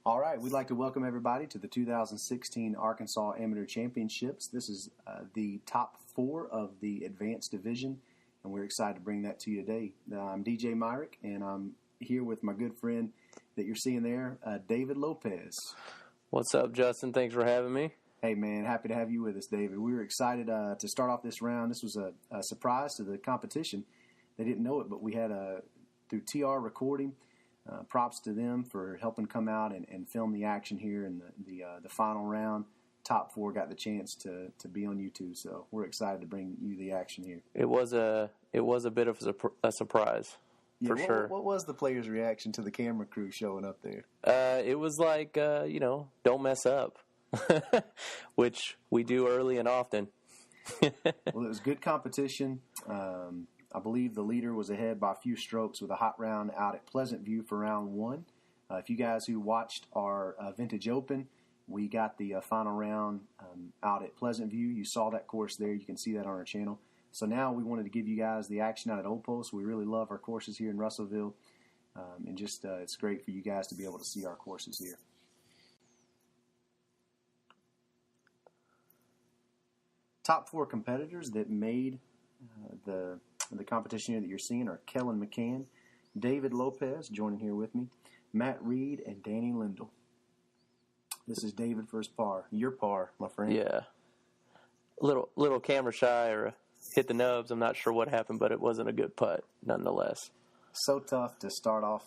All right, we'd like to welcome everybody to the 2016 Arkansas Amateur Championships. This is the top 4 of the advanced division, and we're excited to bring that to you today. I'm DJ Myrick, and I'm here with my good friend that you're seeing there, David Lopez. What's up, Justin? Thanks for having me. Hey, man, happy to have you with us, David. We were excited to start off this round. This was a surprise to the competition. They didn't know it, but we had through TR Recording. Props to them for helping come out and film the action here in the final round. Top 4 got the chance to be on YouTube, so we're excited to bring you the action here. It was a bit of a surprise, for sure. What was the players' reaction to the camera crew showing up there? It was like, don't mess up, which we do early and often. Well, it was good competition. I believe the leader was ahead by a few strokes with a hot round out at Pleasant View for round 1. If you guys who watched our Vintage Open, we got the final round out at Pleasant View. You saw that course there. You can see that on our channel. So now we wanted to give you guys the action out at Old Post. We really love our courses here in Russellville, and just it's great for you guys to be able to see our courses here. Top 4 competitors that made the competition here that you're seeing are Kellen McCann, David Lopez joining here with me, Matt Reed, and Danny Lindell. This is David for his par. Your par, my friend. Yeah. Little camera shy or hit the nubs. I'm not sure what happened, but it wasn't a good putt nonetheless. So tough to start off.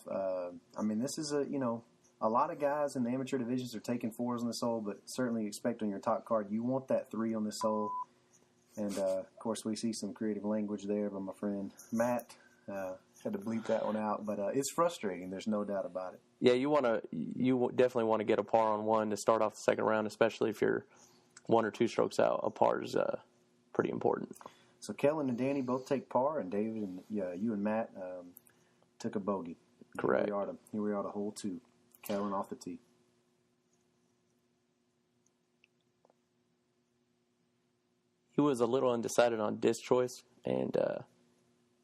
This is a lot of guys in the amateur divisions are taking 4s on this hole, but certainly expect on your top card, you want that 3 on this hole. And, of course, we see some creative language there by my friend Matt. Had to bleep that one out, but it's frustrating. There's no doubt about it. Yeah, you definitely want to get a par on 1 to start off the second round, especially if you're 1 or 2 strokes out. A par is pretty important. So Kellen and Danny both take par, and David and you and Matt took a bogey. Correct. Here we are to hole 2. Kellen off the tee. He was a little undecided on disc choice and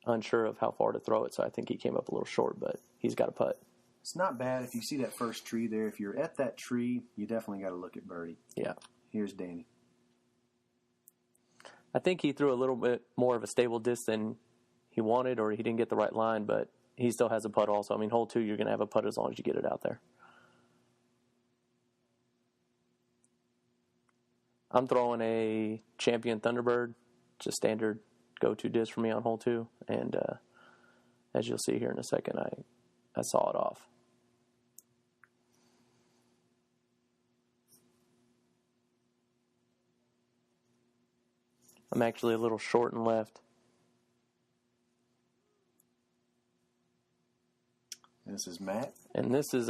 unsure of how far to throw it, so I think he came up a little short, but he's got a putt. It's not bad if you see that first tree there. If you're at that tree, you definitely got to look at birdie. Yeah. Here's Danny. I think he threw a little bit more of a stable disc than he wanted, or he didn't get the right line, but he still has a putt also. I mean, hole 2, you're going to have a putt as long as you get it out there. I'm throwing a Champion Thunderbird, just standard go-to disc for me on hole 2, and as you'll see here in a second, I saw it off. I'm actually a little short and left. And this is Matt. And this is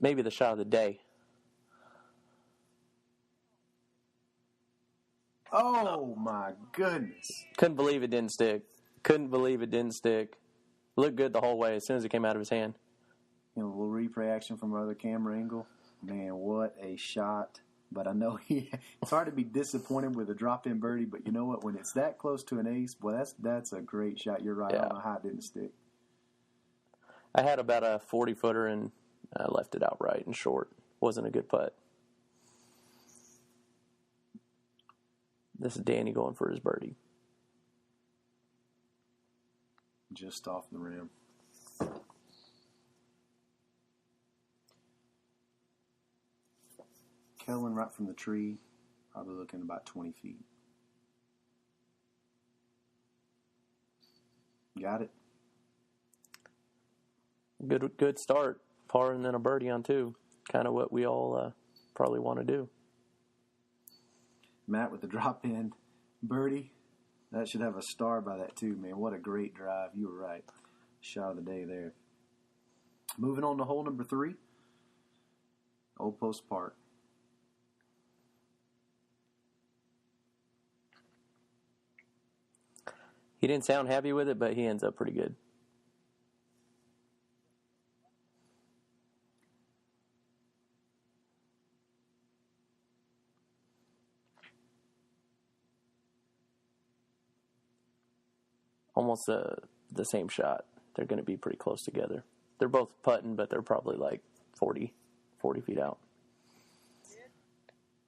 maybe the shot of the day. Oh, my goodness. Couldn't believe it didn't stick. Looked good the whole way as soon as it came out of his hand. A little replay action from our other camera angle. Man, what a shot. But I know it's hard to be disappointed with a drop-in birdie, but you know what? When it's that close to an ace, boy, that's a great shot. You're right. Yeah. I don't know how it didn't stick. I had about a 40-footer, and I left it outright and short. Wasn't a good putt. This is Danny going for his birdie. Just off the rim. Kellen right from the tree, probably looking about 20 feet. Got it. Good start. Par and then a birdie on 2. Kind of what we all probably want to do. Matt with the drop in birdie. That should have a star by that too, man. What a great drive. You were right. Shot of the day there. Moving on to hole number 3. Old Post Park. He didn't sound happy with it, but he ends up pretty good. Almost the same shot. They're going to be pretty close together. They're both putting, but they're probably like 40 feet out.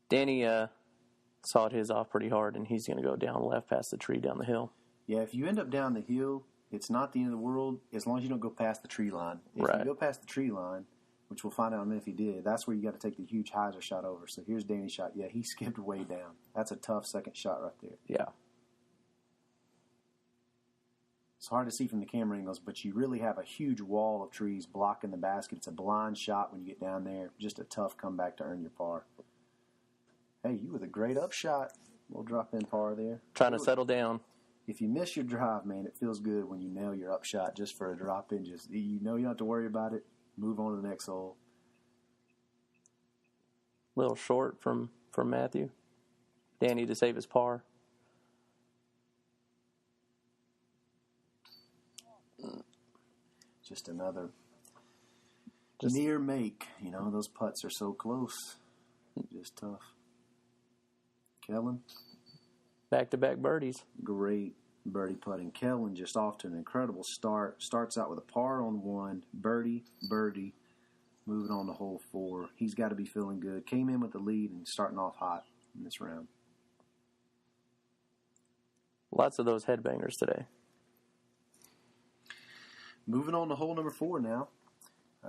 Danny sawed his off pretty hard, and he's going to go down left past the tree down the hill. Yeah, if you end up down the hill, it's not the end of the world as long as you don't go past the tree line. If Right. you go past the tree line, which we'll find out in a minute if he did, that's where you got to take the huge hyzer shot over. So here's Danny's shot. Yeah, he skipped way down. That's a tough second shot right there. Yeah. It's hard to see from the camera angles, but you really have a huge wall of trees blocking the basket. It's a blind shot when you get down there. Just a tough comeback to earn your par. Hey, you with a great upshot. We'll drop in par there. Trying to settle down. If you miss your drive, man, it feels good when you nail your upshot just for a drop in. Just you know you don't have to worry about it. Move on to the next hole. Little short from Matthew. Danny to save his par. Just another near make. You know, those putts are so close. Just tough. Kellen. Back-to-back birdies. Great birdie putting. Kellen just off to an incredible start. Starts out with a par on 1. Birdie. Moving on to hole 4. He's got to be feeling good. Came in with the lead and starting off hot in this round. Lots of those headbangers today. Moving on to hole number 4 now.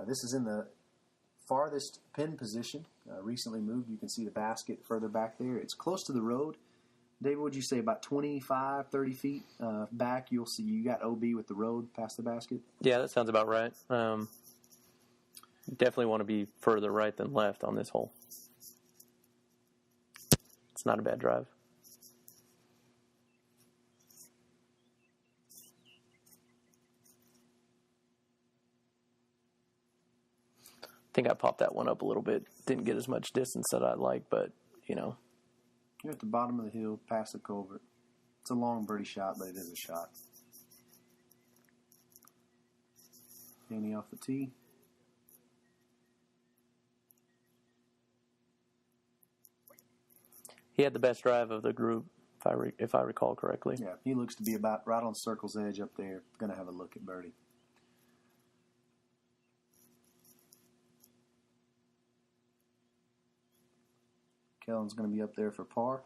This is in the farthest pin position. Recently moved. You can see the basket further back there. It's close to the road. David, would you say about 25, 30 feet back? You'll see you got OB with the road past the basket. Yeah, that sounds about right. Definitely want to be further right than left on this hole. It's not a bad drive. I think I popped that one up a little bit. Didn't get as much distance that I'd like, but, you know. You're at the bottom of the hill, past the culvert. It's a long birdie shot, but it is a shot. Danny off the tee. He had the best drive of the group, if I recall correctly. Yeah, he looks to be about right on circle's edge up there. Going to have a look at birdie. Kellen's going to be up there for par.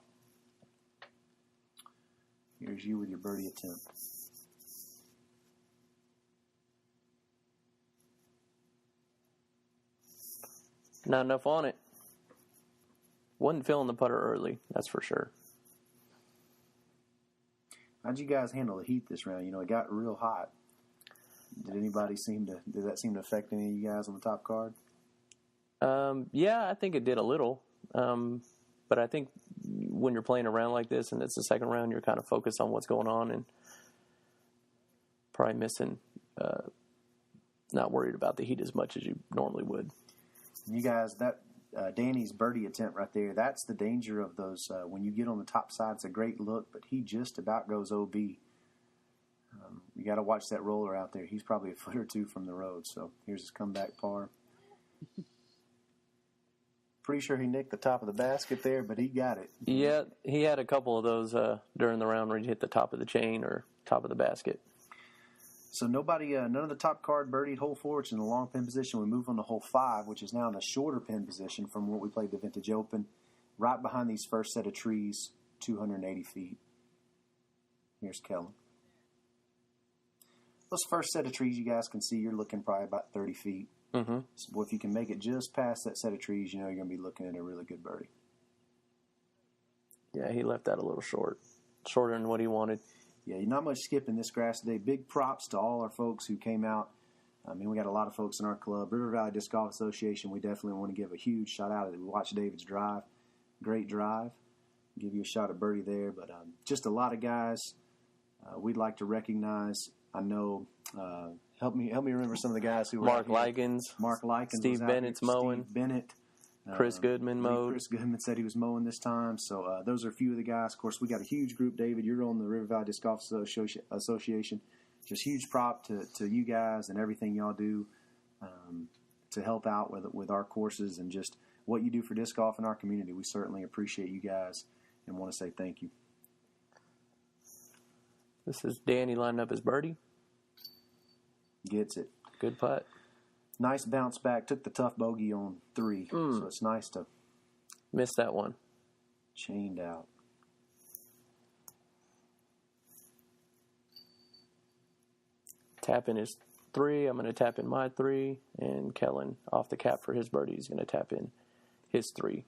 Here's you with your birdie attempt. Not enough on it. Wasn't feeling the putter early, that's for sure. How'd you guys handle the heat this round? You know, it got real hot. Did that seem to affect any of you guys on the top card? Yeah, I think it did a little. But I think when you're playing around like this and it's the second round, you're kind of focused on what's going on and probably missing, not worried about the heat as much as you normally would. You guys, that Danny's birdie attempt right there, that's the danger of those. When you get on the top side, it's a great look, but he just about goes OB. You got to watch that roller out there. He's probably a foot or two from the road. So here's his comeback par. Pretty sure he nicked the top of the basket there, but he got it. Yeah, he had a couple of those during the round where he hit the top of the chain or top of the basket. So none of the top card birdied hole 4, which is in the long pin position. We move on to hole 5, which is now in the shorter pin position from what we played the Vintage Open, right behind these first set of trees, 280 feet. Here's Kellen. Those first set of trees, you guys can see, you're looking probably about 30 feet. Mm-hmm. So if you can make it just past that set of trees, you know you're going to be looking at a really good birdie. Yeah, he left that a little short. Shorter than what he wanted. Yeah, you're not much skipping this grass today. Big props to all our folks who came out. I mean, we got a lot of folks in our club. River Valley Disc Golf Association, we definitely want to give a huge shout out. We watched David's drive. Great drive. give you a shot at birdie there. But just a lot of guys we'd like to recognize. I know. Help me remember some of the guys who were Mark Likens. Mark Likens. Steve Bennett's mowing. Steve Bennett. Chris Goodman mowed. Chris Goodman said he was mowing this time. So those are a few of the guys. Of course, we got a huge group, David. You're on the River Valley Disc Golf Association. Just huge prop to you guys and everything y'all do to help out with our courses and just what you do for disc golf in our community. We certainly appreciate you guys and want to say thank you. This is Danny lining up his birdie. Gets it. Good putt. Nice bounce back. Took the tough bogey on 3. So it's nice to miss that one. Chained out. Tap in his 3. I'm going to tap in my 3. And Kellen, off the cap for his birdie, is going to tap in his 3.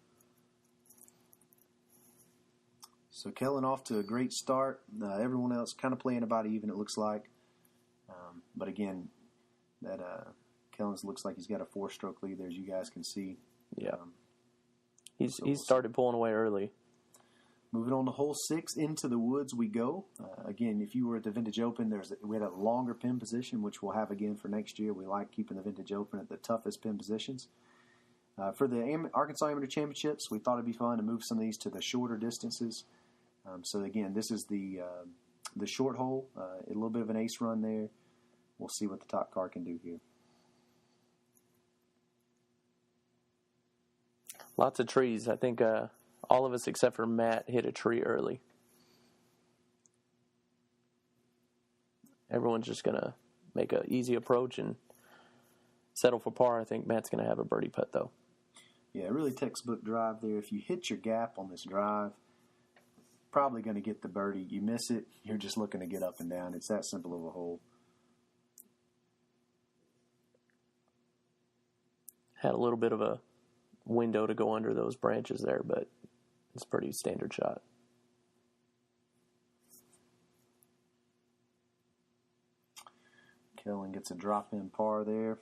So Kellen off to a great start. Everyone else kind of playing about even, it looks like. But again, that Kellen's looks like he's got a 4-stroke lead there, as you guys can see. Yeah. He's started pulling away early. Moving on to hole 6, into the woods we go. Again, if you were at the Vintage Open, we had a longer pin position, which we'll have again for next year. We like keeping the Vintage Open at the toughest pin positions. For the Arkansas Amateur Championships, we thought it'd be fun to move some of these to the shorter distances. So again, this is the short hole, a little bit of an ace run there. We'll see what the top car can do here. Lots of trees. I think all of us except for Matt hit a tree early. Everyone's just going to make an easy approach and settle for par. I think Matt's going to have a birdie putt, though. Yeah, really textbook drive there. If you hit your gap on this drive, probably going to get the birdie. You miss it, you're just looking to get up and down. It's that simple of a hole. Had a little bit of a window to go under those branches there, but it's a pretty standard shot. Kellen gets a drop-in par there.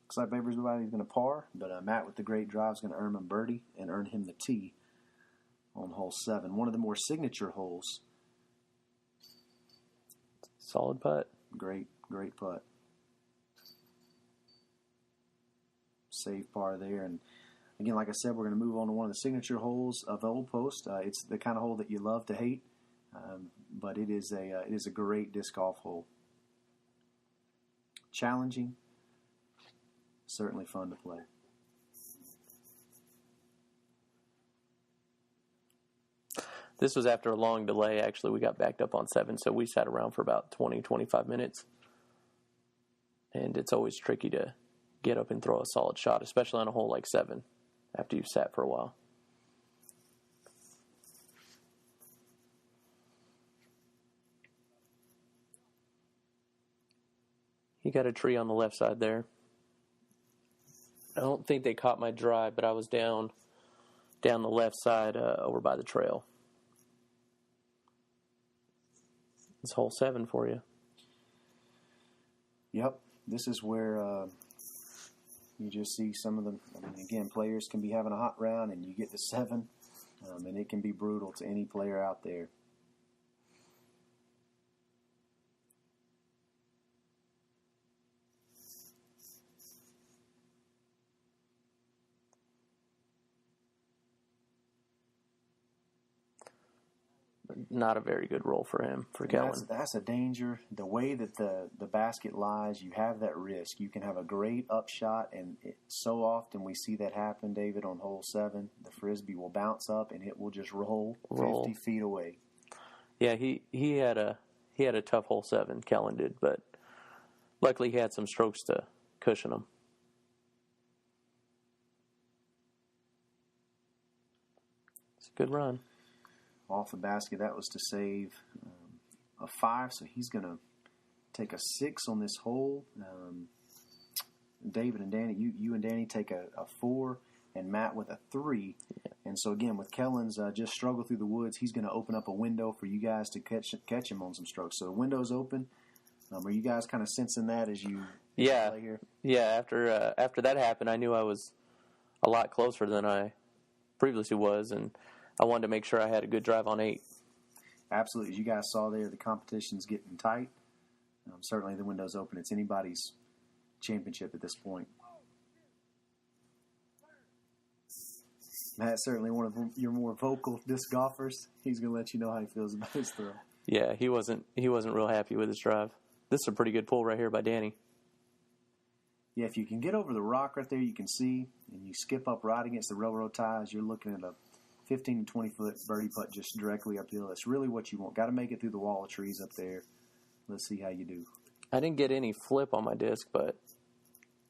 Looks like everybody's going to par, but Matt with the great drive is going to earn him birdie and earn him the tee on hole 7. One of the more signature holes. Solid putt. Great putt. Save par there. And again, like I said, we're going to move on to one of the signature holes of Old Post. It's the kind of hole that you love to hate, but it is a great disc golf hole. Challenging, certainly fun to play. This was after a long delay. Actually, we got backed up on 7, so we sat around for about 20, 25 minutes. And it's always tricky to get up and throw a solid shot, especially on a hole like 7 after you've sat for a while. He got a tree on the left side there. I don't think they caught my drive, but I was down the left side over by the trail. It's hole 7 for you. Yep. This is where you just see some of them. I mean, again, players can be having a hot round, and you get to 7, and it can be brutal to any player out there. Not a very good roll for him, for Kellen. That's a danger. The way that the basket lies, you have that risk. You can have a great upshot, and so often we see that happen, David, on hole 7. The Frisbee will bounce up, and it will just roll 50 feet away. Yeah, he had a tough hole 7, Kellen did, but luckily he had some strokes to cushion him. It's a good run. Off the basket, that was to save a 5, so he's going to take a 6 on this hole. David and Danny, you and Danny take a 4, and Matt with a 3. And so again, with Kellen's just struggle through the woods, he's going to open up a window for you guys to catch him on some strokes. So the window's open. Are you guys kind of sensing that as you play here? Yeah. After that happened, I knew I was a lot closer than I previously was, and I wanted to make sure I had a good drive on 8. Absolutely. As you guys saw there, the competition's getting tight. Certainly the window's open. It's anybody's championship at this point. Matt's certainly one of your more vocal disc golfers. He's going to let you know how he feels about his throw. Yeah, he wasn't real happy with his drive. This is a pretty good pull right here by Danny. Yeah, if you can get over the rock right there, you can see, and you skip up right against the railroad ties, you're looking at a 15 to 20-foot birdie putt just directly uphill. That's really what you want. Got to make it through the wall of trees up there. Let's see how you do. I didn't get any flip on my disc, but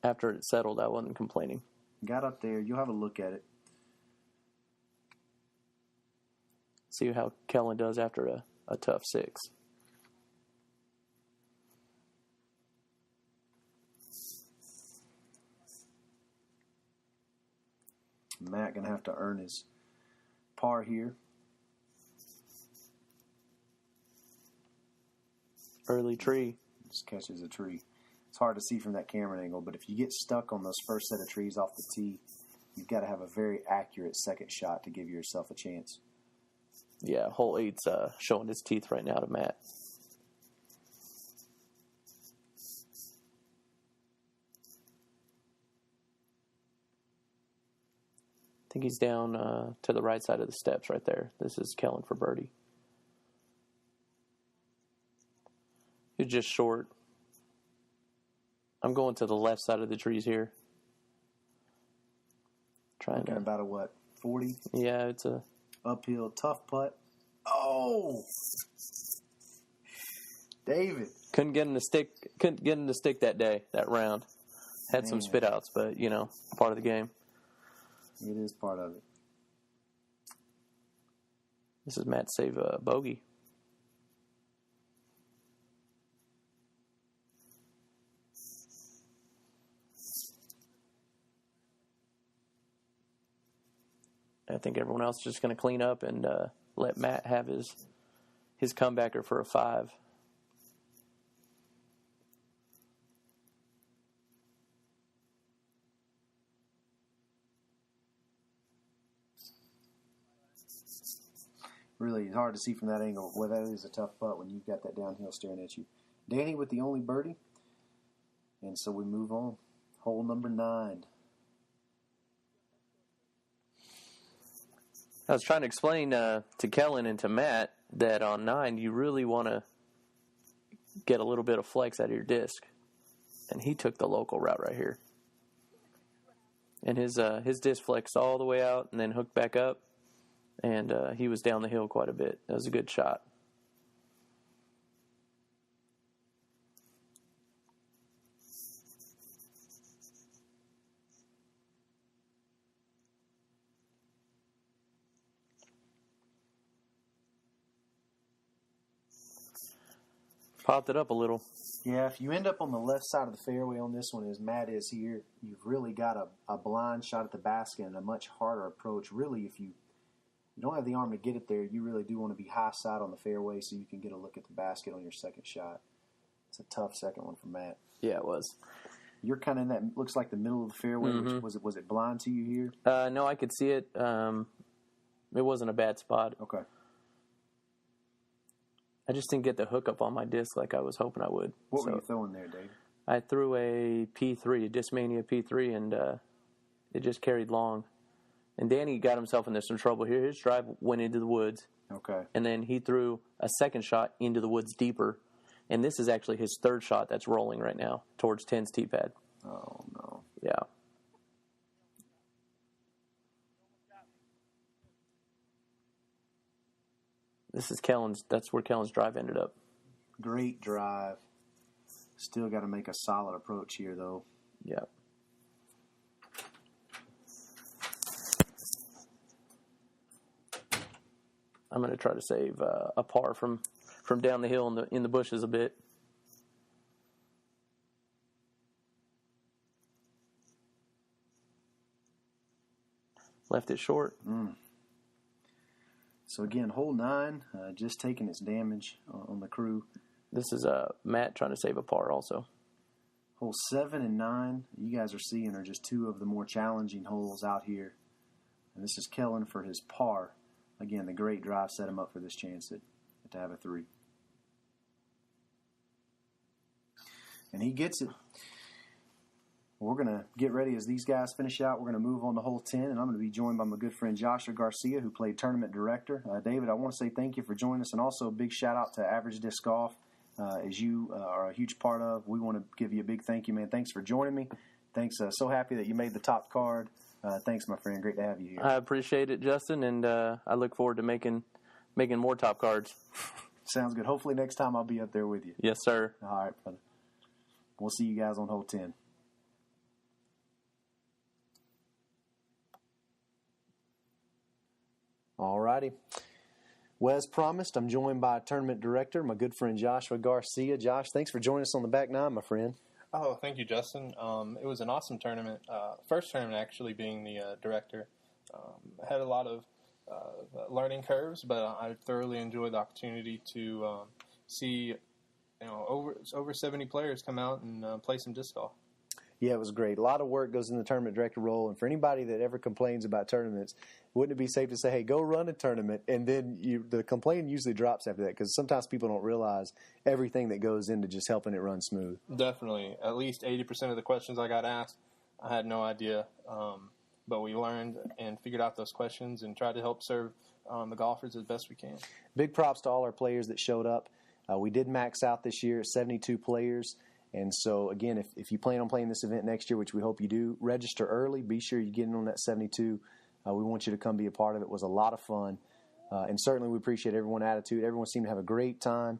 after it settled, I wasn't complaining. Got up there. You'll have a look at it. See how Kellen does after a tough 6. Matt going to have to earn his par here. Early tree. Just catches a tree. It's hard to see from that camera angle, but if you get stuck on those first set of trees off the tee, you've got to have a very accurate second shot to give yourself a chance. Yeah, hole 8's showing his teeth right now to Matt. I think he's down to the right side of the steps right there. This is Kellen for birdie. He's just short. I'm going to the left side of the trees here. Trying to about a what? 40? Yeah, it's a uphill tough putt. Oh, David couldn't get him to stick that day, that round. Had some spit outs, but part of the game. It is part of it. This is Matt save a bogey. I think everyone else is just going to clean up and let Matt have his comebacker for a 5. Really, it's hard to see from that angle. Well, that is a tough putt when you've got that downhill staring at you. Danny with the only birdie. And so we move on. Hole number 9. I was trying to explain to Kellen and to Matt that on 9 you really want to get a little bit of flex out of your disc, and he took the local route right here. And his disc flexed all the way out and then hooked back up, and he was down the hill quite a bit. That was a good shot. Popped it up a little. Yeah, if you end up on the left side of the fairway on this one, as Matt is here, you've really got a blind shot at the basket and a much harder approach. Really, if you don't have the arm to get it there, you really do want to be high side on the fairway so you can get a look at the basket on your second shot. It's a tough second one for Matt. Yeah, it was. You're kind of in that, looks like the middle of the fairway. Mm-hmm. Was it blind to you here? No, I could see it. It wasn't a bad spot. Okay. I just didn't get the hookup on my disc like I was hoping I would. What were you throwing there, Dave? I threw a P3, a Discmania P3, and it just carried long. And Danny got himself into some trouble here. His drive went into the woods. Okay. And then he threw a second shot into the woods deeper. And this is actually his third shot that's rolling right now towards 10's tee pad. Oh, no. Yeah. This is Kellen's. That's where Kellen's drive ended up. Great drive. Still got to make a solid approach here, though. Yeah. I'm going to try to save a par from down the hill in the bushes a bit. Left it short. So again, hole 9, just taking its damage on the crew. This is Matt trying to save a par also. Hole 7 and 9, you guys are seeing, are just two of the more challenging holes out here. And this is Kellen for his par. again, the great drive set him up for this chance to have a 3. And he gets it. We're going to get ready as these guys finish out. We're going to move on to hole 10, and I'm going to be joined by my good friend Joshua Garcia, who played tournament director. David, I want to say thank you for joining us, and also a big shout-out to Average Disc Golf, as you are a huge part of. We want to give you a big thank you, man. Thanks for joining me. Thanks. So happy that you made the top card. Thanks, my friend. Great to have you here. I appreciate it, Justin, and I look forward to making more top cards. Sounds good. Hopefully next time I'll be up there with you. Yes, sir. All right, brother. We'll see you guys on hole 10. All righty. Well, as promised, I'm joined by tournament director, my good friend Joshua Garcia. Josh, thanks for joining us on the back nine, my friend. Oh, thank you, Justin. It was an awesome tournament. First tournament, actually, being the director. Had a lot of learning curves, but I thoroughly enjoyed the opportunity to see over 70 players come out and play some disc golf. Yeah, it was great. A lot of work goes in the tournament director role, and for anybody that ever complains about tournaments, wouldn't it be safe to say, hey, go run a tournament, and then the complaint usually drops after that, because sometimes people don't realize everything that goes into just helping it run smooth. Definitely. At least 80% of the questions I got asked, I had no idea, but we learned and figured out those questions and tried to help serve the golfers as best we can. Big props to all our players that showed up. We did max out this year at 72 players. And so, again, if you plan on playing this event next year, which we hope you do, register early. Be sure you get in on that 72. We want you to come be a part of it. It was a lot of fun. And certainly we appreciate everyone's attitude. Everyone seemed to have a great time,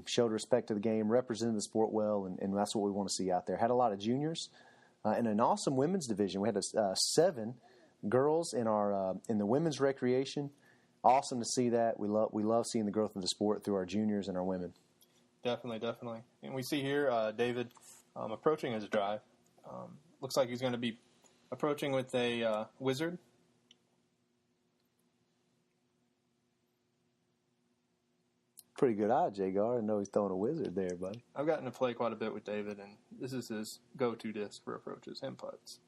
showed respect to the game, represented the sport well, and that's what we want to see out there. Had a lot of juniors and an awesome women's division. We had 7 girls in the women's recreation. Awesome to see that. We love seeing the growth of the sport through our juniors and our women. Definitely. And we see here David approaching his drive. Looks like he's going to be approaching with a wizard. Pretty good eye, Jagar. I know he's throwing a wizard there, buddy. I've gotten to play quite a bit with David, and this is his go-to disc for approaches and putts.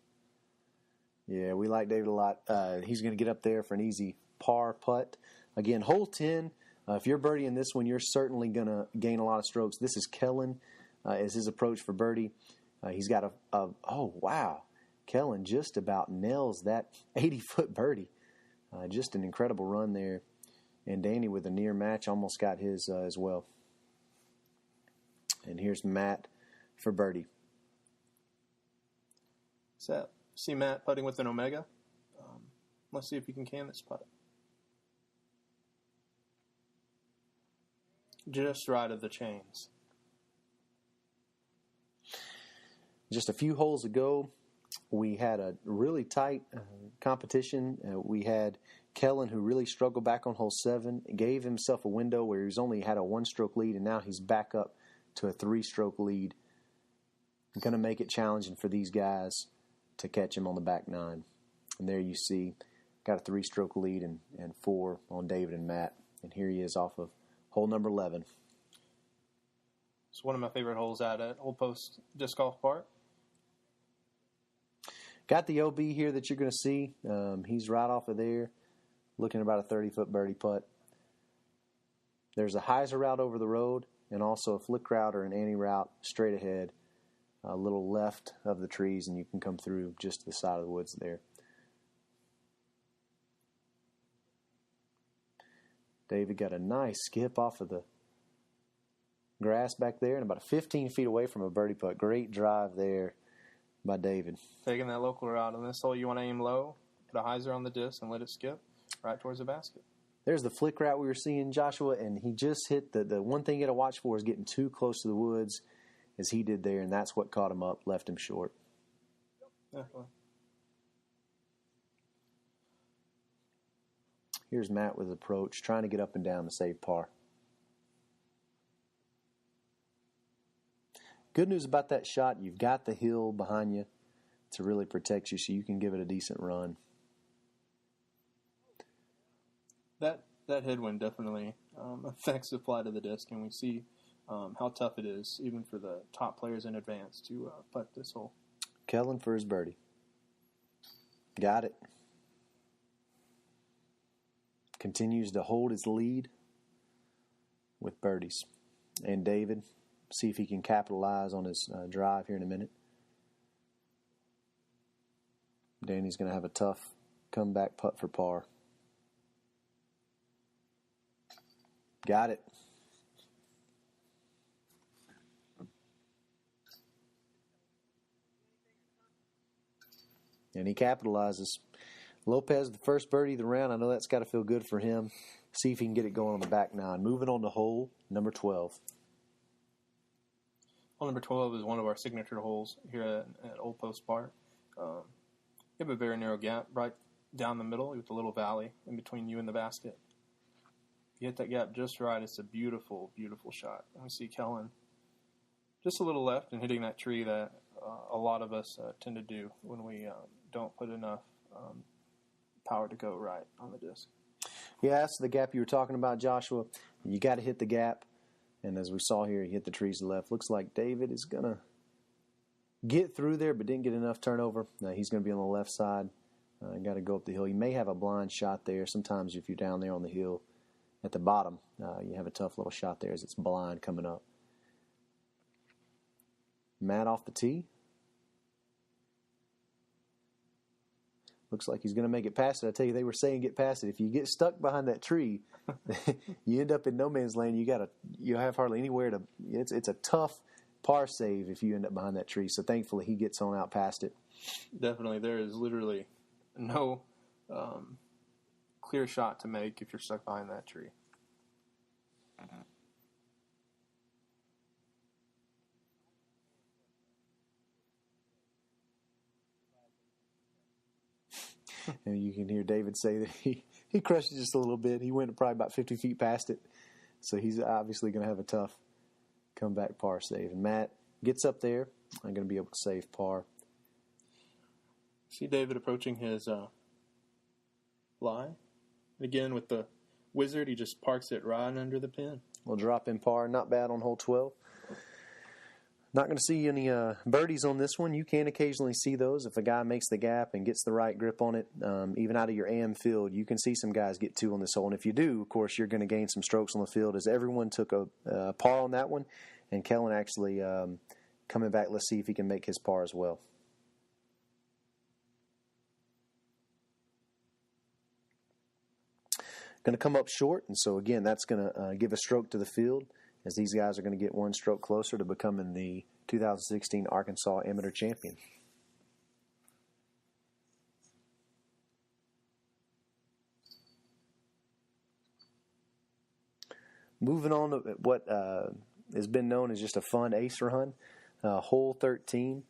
Yeah, we like David a lot. He's going to get up there for an easy par putt. Again, hole 10. If you're birdieing this one, you're certainly going to gain a lot of strokes. This is Kellen as his approach for birdie. He's got oh, wow. Kellen just about nails that 80-foot birdie. Just an incredible run there. And Danny with a near match almost got his as well. And here's Matt for birdie. So, see Matt putting with an Omega. Let's see if he can this putt. Just right of the chains. Just a few holes ago, we had a really tight competition. We had Kellen, who really struggled back on hole 7, gave himself a window where he's only had a 1-stroke lead, and now he's back up to a 3-stroke lead. Going to make it challenging for these guys to catch him on the back 9. And there you see, got a 3-stroke lead and 4 on David and Matt. And here he is off of hole number 11. It's one of my favorite holes out at Old Post Disc Golf Park. Got the OB here that you're going to see. He's right off of there, looking about a 30-foot birdie putt. There's a hyzer route over the road and also a flick route or an anti-route straight ahead, a little left of the trees, and you can come through just to the side of the woods there. David got a nice skip off of the grass back there and about 15 feet away from a birdie putt. Great drive there by David. Taking that local route on this hole, you want to aim low, put a hyzer on the disc, and let it skip right towards the basket. There's the flick route we were seeing, Joshua, and he just hit the one thing you got to watch for is getting too close to the woods as he did there, and that's what caught him up, left him short. Definitely. Here's Matt with his approach, trying to get up and down to save par. Good news about that shot, you've got the hill behind you to really protect you so you can give it a decent run. That headwind definitely affects the flight of the disc, and we see how tough it is, even for the top players in advance, to putt this hole. Kellen for his birdie. Got it. continues to hold his lead with birdies. And David, see if he can capitalize on his drive here in a minute. Danny's going to have a tough comeback putt for par. Got it. And he capitalizes. Lopez, the first birdie of the round. I know that's got to feel good for him. See if he can get it going on the back nine. Moving on to hole number 12. Hole number 12 is one of our signature holes here at Old Post Park. You have a very narrow gap right down the middle with a little valley in between you and the basket. If you hit that gap just right, it's a beautiful, beautiful shot. And we see Kellen just a little left and hitting that tree that a lot of us tend to do when we don't put enough power to go right on the disc. Yeah, that's the gap you were talking about, Joshua. You got to hit the gap. And as we saw here, he hit the trees to the left. Looks like David is going to get through there, but didn't get enough turnover. He's going to be on the left side. Got to go up the hill. You may have a blind shot there. Sometimes if you're down there on the hill at the bottom, you have a tough little shot there as it's blind coming up. Matt off the tee. Looks like he's going to make it past it. I tell you, they were saying get past it. If you get stuck behind that tree, you end up in no man's land. You have hardly anywhere to. It's a tough par save if you end up behind that tree. So thankfully he gets on out past it. Definitely, there is literally no clear shot to make if you're stuck behind that tree. And you can hear David say that he crushed it just a little bit. He went probably about 50 feet past it. So he's obviously going to have a tough comeback par save. And Matt gets up there. I'm going to be able to save par. See David approaching his lie. And again, with the wizard, he just parks it right under the pin. We'll drop in par. Not bad on hole 12. Not going to see any birdies on this one. You can occasionally see those if a guy makes the gap and gets the right grip on it. Even out of your AM field, you can see some guys get two on this hole. And if you do, of course, you're going to gain some strokes on the field as everyone took a par on that one. And Kellen actually coming back. Let's see if he can make his par as well. Going to come up short. And so, again, that's going to give a stroke to the field, as these guys are going to get one stroke closer to becoming the 2016 Arkansas Amateur Champion. Moving on to what has been known as just a fun ace run, hole 13.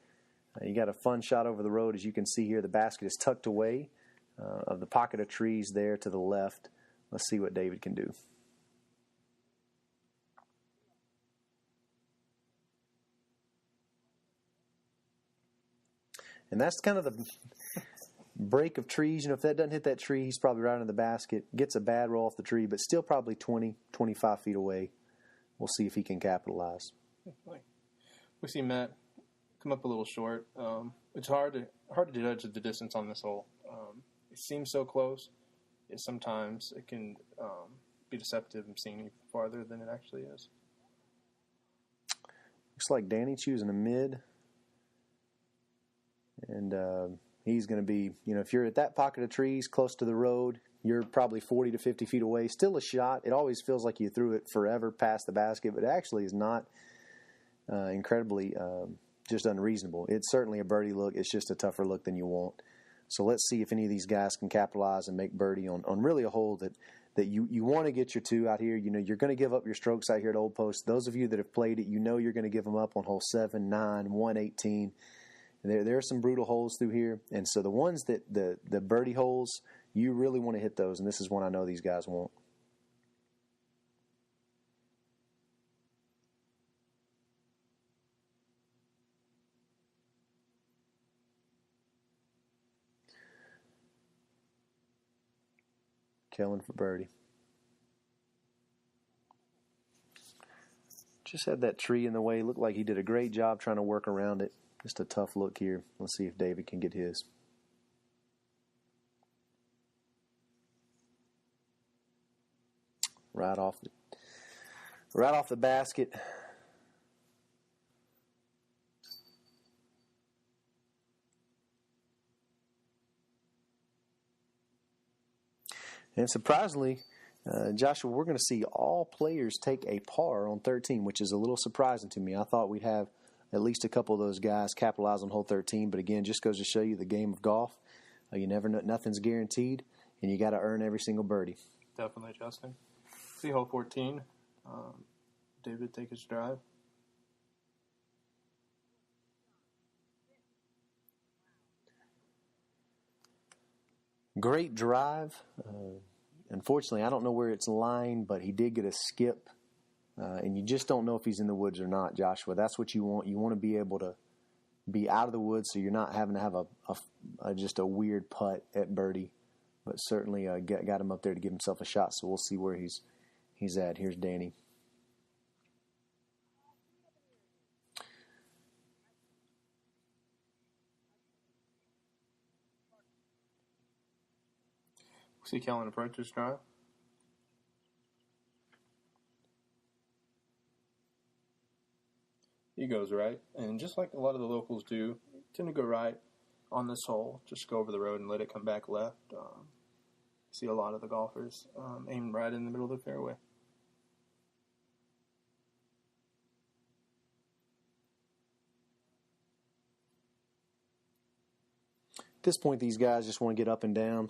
You got a fun shot over the road. As you can see here, the basket is tucked away of the pocket of trees there to the left. Let's see what David can do. And that's kind of the break of trees. You know, if that doesn't hit that tree, he's probably right in the basket. Gets a bad roll off the tree, but still probably 20, 25 feet away. We'll see if he can capitalize. We see Matt come up a little short. It's hard to judge the distance on this hole. It seems so close. Sometimes it can be deceptive and seem even farther than it actually is. Looks like Danny choosing a mid. And he's going to be, you know, if you're at that pocket of trees close to the road, you're probably 40 to 50 feet away. Still a shot. It always feels like you threw it forever past the basket, but it actually is not incredibly just unreasonable. It's certainly a birdie look. It's just a tougher look than you want. So let's see if any of these guys can capitalize and make birdie on really a hole that you want to get your two out here. You know, you're going to give up your strokes out here at Old Post. Those of you that have played it, you know you're going to give them up on hole 7, 9, 118. There are some brutal holes through here. And so the ones that the birdie holes, you really want to hit those. And this is one I know these guys won't. Kellen for birdie. Just had that tree in the way. Looked like he did a great job trying to work around it. Just a tough look here. Let's see if David can get his. right off the basket. And surprisingly, Joshua, we're going to see all players take a par on 13, which is a little surprising to me. I thought we'd have at least a couple of those guys capitalize on hole 13, but again, just goes to show you the game of golf. You never know, nothing's guaranteed, and you got to earn every single birdie. Definitely, Justin. See hole 14. David take his drive. Great drive. Unfortunately, I don't know where it's lined, but he did get a skip. And you just don't know if he's in the woods or not, Joshua. That's what you want. You want to be able to be out of the woods so you're not having to have just a weird putt at birdie. But certainly got him up there to give himself a shot, so we'll see where he's at. Here's Danny. See Kellen approach his drive. He goes right, and just like a lot of the locals do, tend to go right on this hole. Just go over the road and let it come back left. See a lot of the golfers aim right in the middle of the fairway. At this point, these guys just want to get up and down,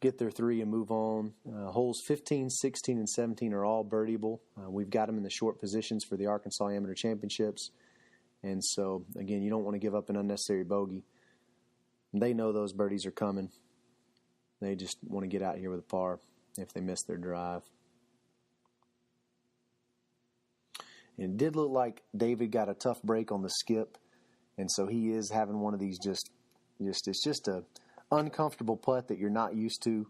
get their three, and move on. Holes 15, 16, and 17 are all birdieable. We've got them in the short positions for the Arkansas Amateur Championships. And so, again, you don't want to give up an unnecessary bogey. They know those birdies are coming. They just want to get out here with a par if they miss their drive. And it did look like David got a tough break on the skip. And so he is having one of these it's just a uncomfortable putt that you're not used to.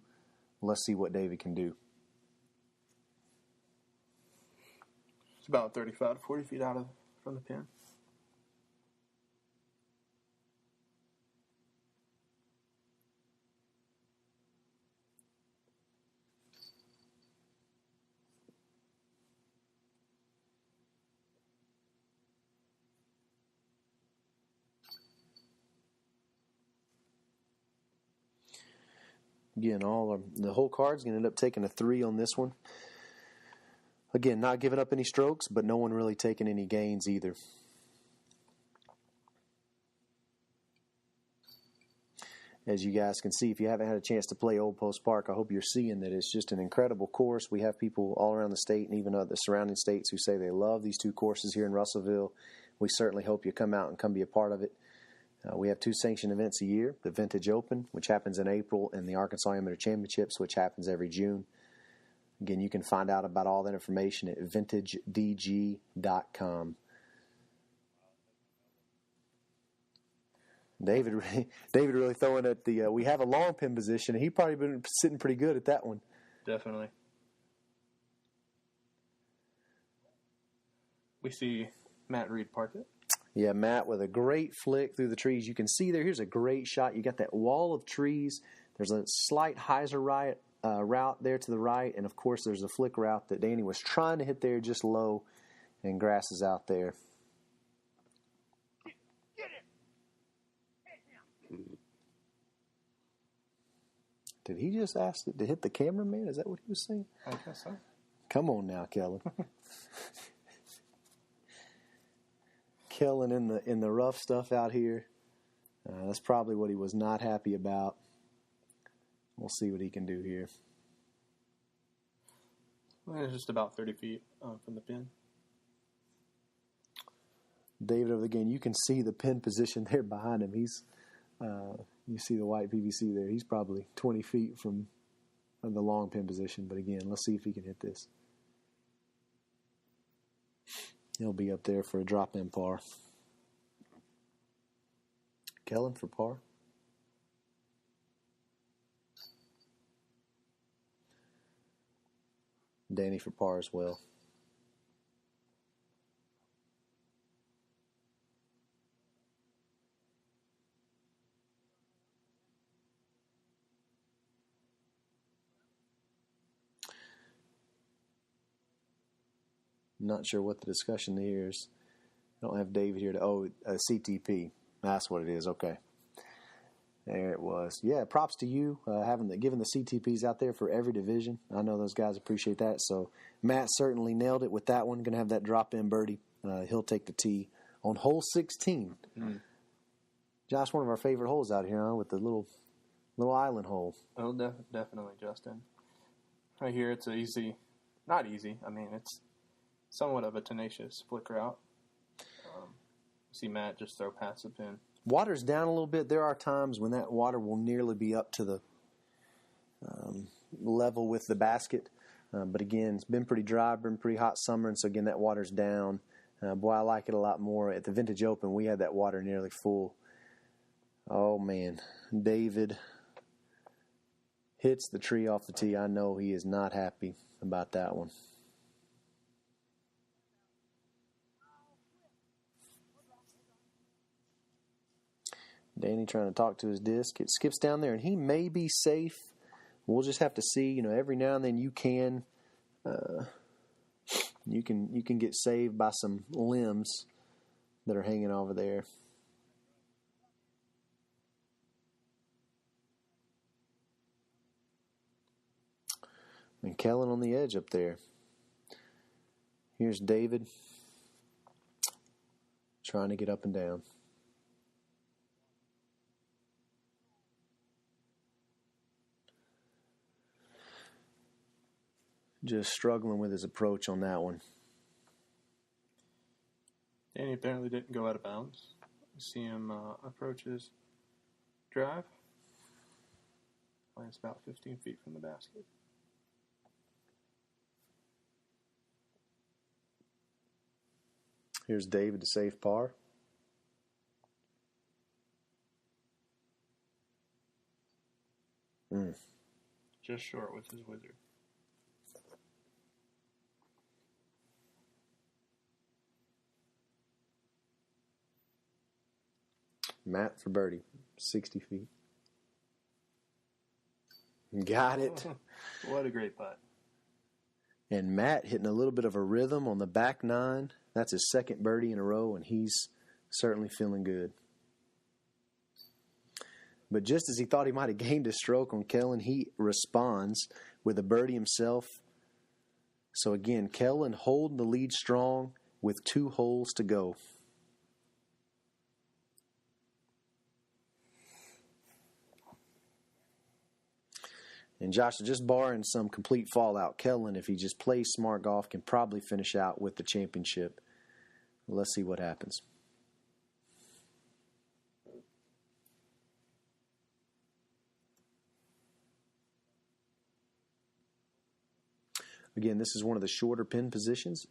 Let's see what David can do. It's about 35 to 40 feet out from the pin. Again, the whole card's going to end up taking a 3 on this one. Again, not giving up any strokes, but no one really taking any gains either. As you guys can see, if you haven't had a chance to play Old Post Park, I hope you're seeing that it's just an incredible course. We have people all around the state and even the surrounding states who say they love these two courses here in Russellville. We certainly hope you come out and come be a part of it. We have 2 sanctioned events a year, the Vintage Open, which happens in April, and the Arkansas Amateur Championships, which happens every June. Again, you can find out about all that information at vintagedg.com. David really throwing at the we have a long pin position. He probably been sitting pretty good at that one. Definitely. We see Matt Reed park it. Yeah, Matt with a great flick through the trees. You can see there. Here's a great shot. You got that wall of trees. There's a slight hyzer route there to the right. And, of course, there's a flick route that Danny was trying to hit there just low, and grass is out there. Did he just ask to hit the cameraman? Is that what he was saying? I guess so. Come on now, Kellen. Kellen in the rough stuff out here. That's probably what he was not happy about. We'll see what he can do here. Well, it's just about 30 feet from the pin. David, again, you can see the pin position there behind him. He's, you see the white PVC there. He's probably 20 feet from the long pin position. But again, let's see if he can hit this. He'll be up there for a drop-in par. Kellen for par. Danny for par as well. Not sure what the discussion here is. I don't have David here CTP. That's what it is. Okay. There it was. Yeah, props to you giving the CTPs out there for every division. I know those guys appreciate that. So Matt certainly nailed it with that one. Going to have that drop-in birdie. He'll take the tee on hole 16. Mm. Josh, one of our favorite holes out here, huh, with the little island hole. Oh, definitely, Justin. Right here, it's easy. Not easy. I mean, it's somewhat of a tenacious flicker out. See Matt just throw past the pin. Water's down a little bit. There are times when that water will nearly be up to the level with the basket. But again, it's been pretty dry, been pretty hot summer, and so again, that water's down. Boy, I like it a lot more. At the Vintage Open, we had that water nearly full. Oh, man. David hits the tree off the tee. I know he is not happy about that one. Danny trying to talk to his disc. It skips down there, and he may be safe. We'll just have to see. Every now and then you can get saved by some limbs that are hanging over there. And Kellen on the edge up there. Here's David trying to get up and down. Just struggling with his approach on that one. Danny apparently didn't go out of bounds. You see him approach his drive. Lands about 15 feet from the basket. Here's David to save par. Just short with his wizard. Matt for birdie, 60 feet. Got it. What a great putt. And Matt hitting a little bit of a rhythm on the back nine. That's his second birdie in a row, and he's certainly feeling good. But just as he thought he might have gained a stroke on Kellen, he responds with a birdie himself. So again, Kellen holding the lead strong with 2 holes to go. And Josh, just barring some complete fallout, Kellen, if he just plays smart golf, can probably finish out with the championship. Let's see what happens. Again, this is one of the shorter pin positions.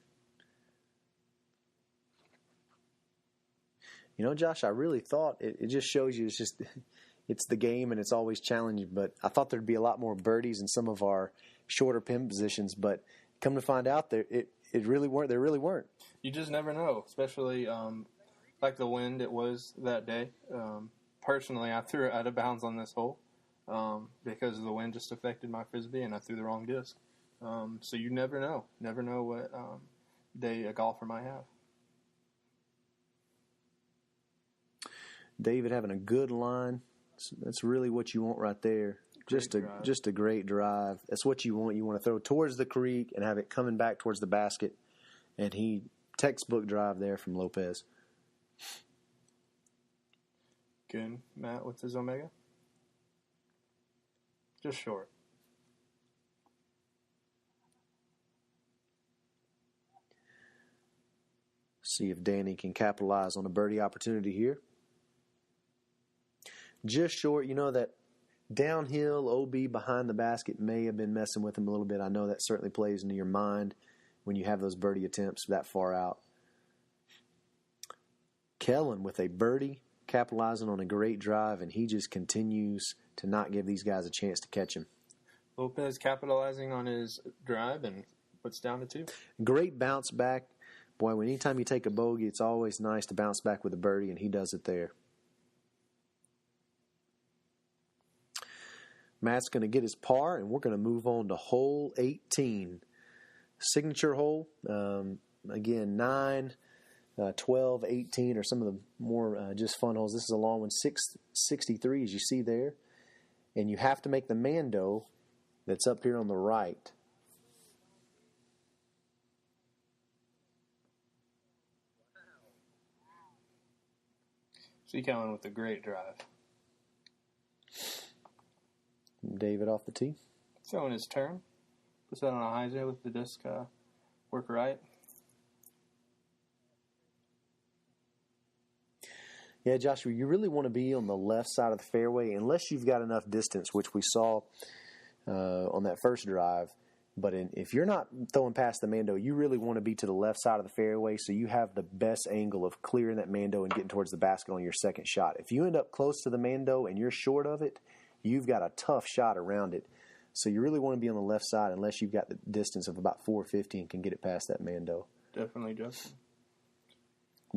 Josh, I really thought it just shows you it's the game and it's always challenging, but I thought there'd be a lot more birdies in some of our shorter pin positions, but come to find out there really weren't. You just never know, especially like the wind it was that day. Personally, I threw it out of bounds on this hole because the wind just affected my Frisbee and I threw the wrong disc. So you never know what day a golfer might have. David having a good line. That's really what you want right there. Just a great drive. That's what you want. You want to throw towards the creek and have it coming back towards the basket. And he textbook drive there from Lopez. Good. Matt with his Omega. Just short. See if Danny can capitalize on a birdie opportunity here. Just short, that downhill OB behind the basket may have been messing with him a little bit. I know that certainly plays into your mind when you have those birdie attempts that far out. Kellen with a birdie, capitalizing on a great drive, and he just continues to not give these guys a chance to catch him. Lopez capitalizing on his drive and puts down to 2. Great bounce back. Boy, anytime you take a bogey, it's always nice to bounce back with a birdie, and he does it there. Matt's going to get his par, and we're going to move on to hole 18. Signature hole. again, 9, 12, 18 are some of the more just fun holes. This is a long one, 663, as you see there. And you have to make the Mando that's up here on the right. See Kellen with a great drive. David off the tee. Throwing his turn. Puts that on a hyzer with the disc work right. Yeah, Joshua, you really want to be on the left side of the fairway unless you've got enough distance, which we saw on that first drive. But if you're not throwing past the Mando, you really want to be to the left side of the fairway so you have the best angle of clearing that Mando and getting towards the basket on your second shot. If you end up close to the Mando and you're short of it, you've got a tough shot around it. So you really want to be on the left side unless you've got the distance of about 450 and can get it past that Mando. Definitely, Justin.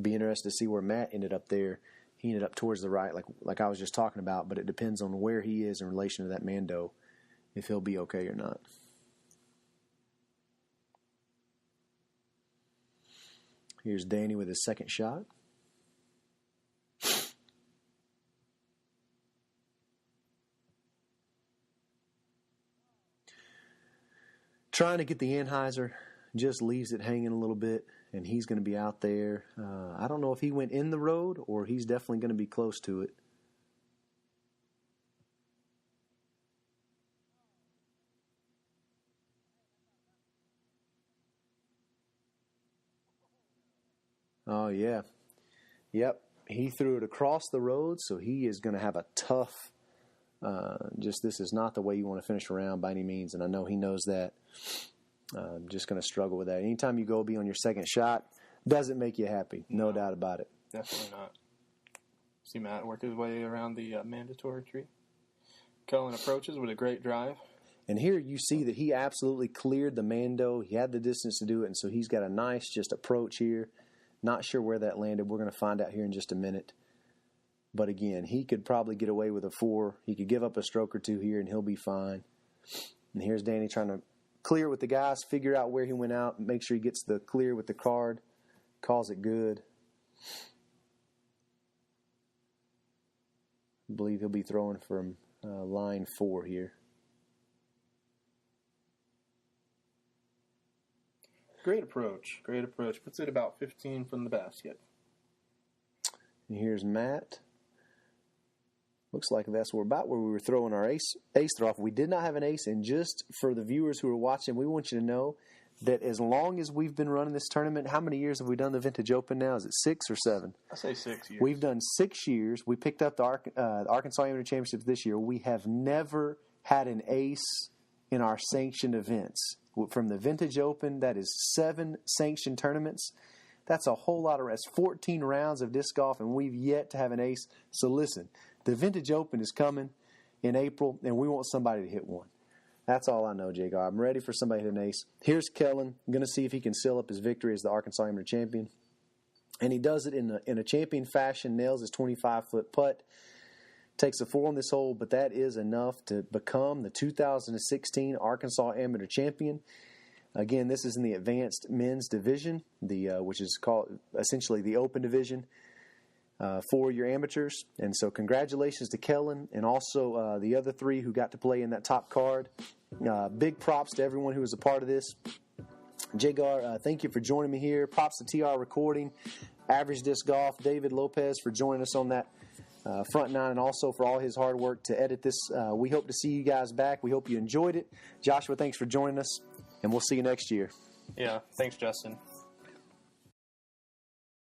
Be interested to see where Matt ended up there. He ended up towards the right, like I was just talking about, but it depends on where he is in relation to that Mando, if he'll be okay or not. Here's Danny with his second shot. Trying to get the Anheuser, just leaves it hanging a little bit, and he's going to be out there. I don't know if he went in the road or he's definitely going to be close to it. Oh, yeah. Yep. He threw it across the road, so he is going to have a tough, this is not the way you want to finish around by any means, and I know he knows that. Just going to struggle with that. Anytime you go be on your second shot, doesn't make you happy. No doubt about it. Definitely not. See Matt work his way around the mandatory tree. Cullen approaches with a great drive. And here you see that he absolutely cleared the Mando. He had the distance to do it, and so he's got a nice just approach here. Not sure where that landed. We're going to find out here in just a minute. But again, he could probably get away with a 4. He could give up a stroke or two here, and he'll be fine. And here's Danny trying to clear with the guys, figure out where he went out, make sure he gets the clear with the card, calls it good. I believe he'll be throwing from line 4 here. Great approach. Great approach. Puts it about 15 from the basket. And here's Matt. Looks like that's about where we were throwing our ace throw off. We did not have an ace, and just for the viewers who are watching, we want you to know that as long as we've been running this tournament, how many years have we done the Vintage Open now? Is it 6 or 7? I say 6 years. We've done 6 years. We picked up the Arkansas Amateur Championships this year. We have never had an ace in our sanctioned events. From the Vintage Open, that is 7 sanctioned tournaments. That's a whole lot of rest. 14 rounds of disc golf, and we've yet to have an ace. So listen, the Vintage Open is coming in April, and we want somebody to hit one. That's all I know, Jake. I'm ready for somebody to hit an ace. Here's Kellen. I'm going to see if he can seal up his victory as the Arkansas Amateur Champion. And he does it in a champion fashion, nails his 25-foot putt. Takes a 4 on this hole, but that is enough to become the 2016 Arkansas Amateur Champion. Again, this is in the advanced men's division, which is called essentially the open division for your amateurs. And so congratulations to Kellen and also the other 3 who got to play in that top card. Big props to everyone who was a part of this. Jagar, thank you for joining me here. Props to TR Recording, Average Disc Golf, David Lopez for joining us on that front 9, and also for all his hard work to edit this. We hope to see you guys back. We hope you enjoyed it. Joshua, thanks for joining us, and we'll see you next year. Yeah, thanks, Justin.